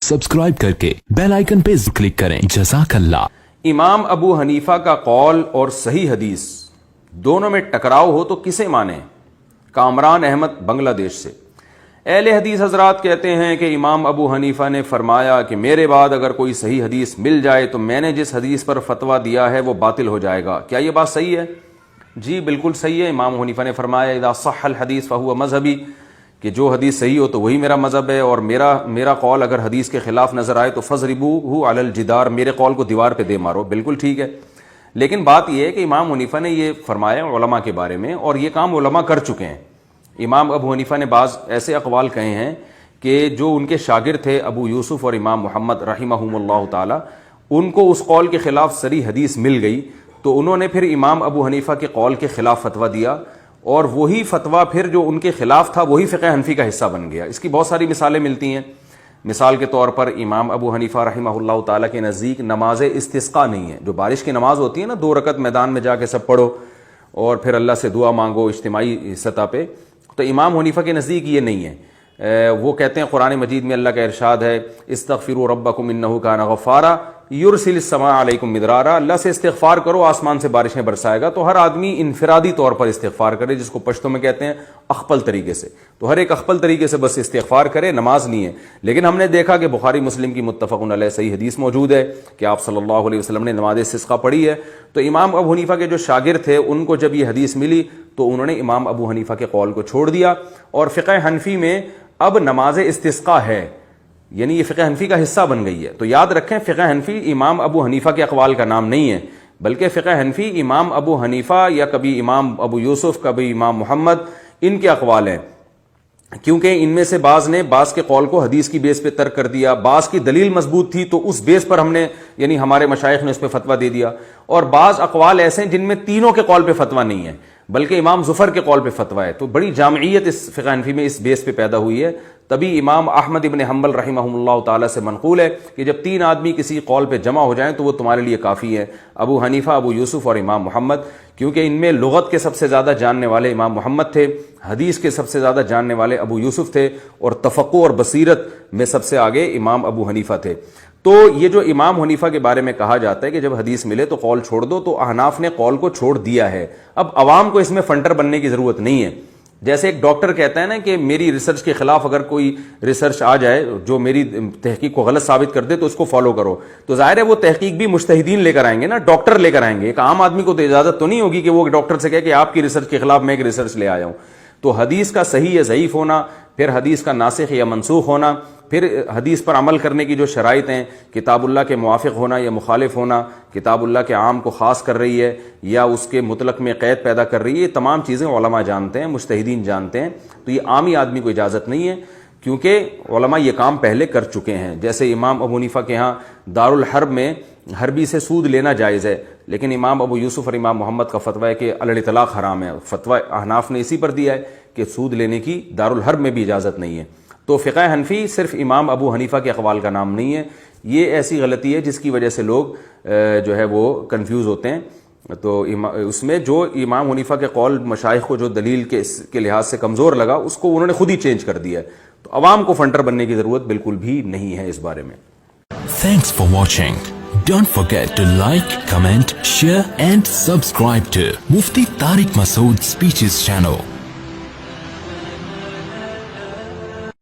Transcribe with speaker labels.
Speaker 1: Subscribe करके bell icon पे click करें। जज़ाकल्लाह।
Speaker 2: इमाम अबू हनीफा का कौल और सही हदीस दोनों में टकराव हो तो किसे माने? कामरान अहमद बांग्लादेश से। अहले हदीस हजरात कहते हैं कि इमाम अबू हनीफा ने फरमाया कि मेरे बाद अगर कोई सही हदीस मिल जाए तो मैंने जिस हदीस पर फतवा दिया है वो बातिल हो जाएगा। क्या ये बात सही है? जी बिल्कुल सही है। इमाम हनीफा ने फरमाया इदा सह्हल हदीस फहुवा मजहबी, कि जो हदीस सही हो तो वही मेरा मजहब है, और मेरा कौल अगर हदीस के खिलाफ नजर आए तो फजरिबूहु अलल जिदार, मेरे कौल को दीवार पे दे मारो। बिल्कुल ठीक है। लेकिन बात यह है कि इमाम हनीफा ने ये फरमाया उलमा के बारे में, और ये काम उलमा कर चुके हैं। इमाम अबू हनीफा ने बाज़ ऐसे अक़वाल कहे हैं कि जो उनके शागिर्द थे अबू यूसुफ और इमाम मोहम्मद रहिमहुमुल्लाह ताला, उनको उस कौल के खिलाफ सरी हदीस मिल गई तो उन्होंने फिर इमाम अबू हनीफा के कौल के खिलाफ फतवा दिया, और वही फतवा फिर जो उनके खिलाफ था वही फ़िक़्ह हनफ़ी का हिस्सा बन गया। इसकी बहुत सारी मिसालें मिलती हैं। मिसाल के तौर पर इमाम अबू हनीफा रहिमहुल्लाह ताला के नज़दीक नमाज इस्तिस्क़ा नहीं है। जो बारिश की नमाज होती है ना, 2 रकत मैदान में जाके सब पढ़ो और फिर अल्लाह से दुआ मांगो इज्तिमाई सतह पे, तो इमाम हनीफा के नज़दीक ये नहीं है। वो कहते हैं कुरान मजीद में अल्लाह का इरशाद है इस्तग़फिरू रब्बकुम इन्नहु काना गफ़्फ़ारा युरसिलिस समा अलैकुम मिदरारा, अल्लाह से इस्तिग़फ़ार करो आसमान से बारिशें बरसाएगा। तो हर आदमी इनफरादी तौर पर इस्तिग़फ़ार करे, जिसको पश्तो में कहते हैं अख़पल तरीके से। तो हर एक अख़पल तरीके से बस इस्तिग़फ़ार करे, नमाज नहीं है। लेकिन हमने देखा कि बुखारी मुस्लिम की मुत्तफ़क़ुन अलैह सही हदीस मौजूद है कि आप सल्लल्लाहु अलैहि वसल्लम ने नमाज इस्तिस्क़ा पढ़ी है। तो इमाम अबू हनीफा के जो शागिर्द थे उनको जब ये हदीस मिली तो उन्होंने इमाम अबू हनीफा के कौल को छोड़ दिया, और फ़िक़्ह हनफ़ी में अब नमाज इस्तिस्क़ा है, यानी ये फ़िक़्ह हनफ़ी का हिस्सा बन गई है। तो याद रखें, फ़िक़्ह हनफ़ी इमाम अबू हनीफा के अक़वाल का नाम नहीं है, बल्कि फ़िक़्ह हनफ़ी इमाम अबू हनीफा या कभी इमाम अबू यूसुफ, कभी इमाम मोहम्मद, इनके अक़वाल हैं। क्योंकि इनमें से बाज़ ने बाज़ के कौल को हदीस की बेस पे तर्क कर दिया, बाज़ की दलील मजबूत थी तो उस बेस पर हमने, यानी हमारे मशाइख ने उस पर फतवा दे दिया। और बाज़ अक़वाल ऐसे हैं जिनमें तीनों के कौल पे फतवा नहीं है, बल्कि इमाम ज़ुफ़र के कौल पे फतवा है। तो बड़ी जामियत इस फ़िक़्ह हनफ़ी में इस बेस पे पैदा हुई है। तभी इमाम अहमद इब्न हम्बल रहिमहुल्लाह ताला से मनक़ूल है कि जब 3 आदमी किसी कौल पे जमा हो जाएं तो वो तुम्हारे लिए काफ़ी है, अबू हनीफा, अबू यूसुफ और इमाम मोहम्मद। क्योंकि इनमें लुग़त के सबसे ज़्यादा जानने वाले इमाम मोहम्मद थे, हदीस के सबसे ज़्यादा जानने वाले अबू यूसुफ थे, और तफ़क्कुह और बसीरत में सबसे आगे इमाम अबू हनीफा थे। तो ये जो इमाम हनीफा के बारे में कहा जाता है कि जब हदीस मिले तो कौल छोड़ दो, तो अहनाफ ने कौल को छोड़ दिया है। अब अवाम को इसमें फंटर बनने की ज़रूरत नहीं है। जैसे एक डॉक्टर कहता है ना कि मेरी रिसर्च के खिलाफ अगर कोई रिसर्च आ जाए जो मेरी तहकीक को गलत साबित कर दे तो उसको फॉलो करो, तो जाहिर है वो तहकीक भी मुज्तहिदीन लेकर आएंगे ना, डॉक्टर लेकर आएंगे। एक आम आदमी को तो इजाजत तो नहीं होगी कि वो डॉक्टर से कहे कि आपकी रिसर्च के खिलाफ मैं एक रिसर्च ले आया हूं। तो हदीस का सही या ज़ईफ़ होना, फिर हदीस का नासिख या मनसूख होना, फिर हदीस पर अमल करने की जो शराइत हैं, किताबुल्लाह के मुवाफ़िक़ होना या मुखालिफ होना, किताबुल्लाह के आम को ख़ास कर रही है या उसके मुतलक में क़ैद पैदा कर रही है, ये तमाम चीज़ें उलमा जानते हैं, मुज्तहिदीन जानते हैं। तो ये आमी आदमी को इजाज़त नहीं है, क्योंकि उलमा ये काम पहले कर चुके हैं। जैसे इमाम अबू हनीफा के यहाँ दारुल हर्ब में हरबी से सूद लेना जायज़ है, लेकिन इमाम अबू यूसुफ और इमाम मोहम्मद का फतवा है कि अल तलाक़ हराम है। फतवा अहनाफ ने इसी पर दिया है कि सूद लेने की दारुल हर्ब में भी इजाज़त नहीं है। तो फ़िक़्ह हनफ़ी सिर्फ इमाम अबू हनीफा के अक़वाल का नाम नहीं है। ये ऐसी गलती है जिसकी वजह से लोग जो है वो कन्फ्यूज़ होते हैं। तो उसमें जो इमाम हनीफा के कौल मशाइख को जो दलील के लिहाज से कमज़ोर लगा, उसको उन्होंने खुद ही चेंज कर दिया है। तो अवाम को फंटर बनने की ज़रूरत बिल्कुल भी नहीं है इस बारे में।
Speaker 1: Thanks for watching. Don't forget to like, comment, share and subscribe to Mufti Tariq Masood Speeches channel.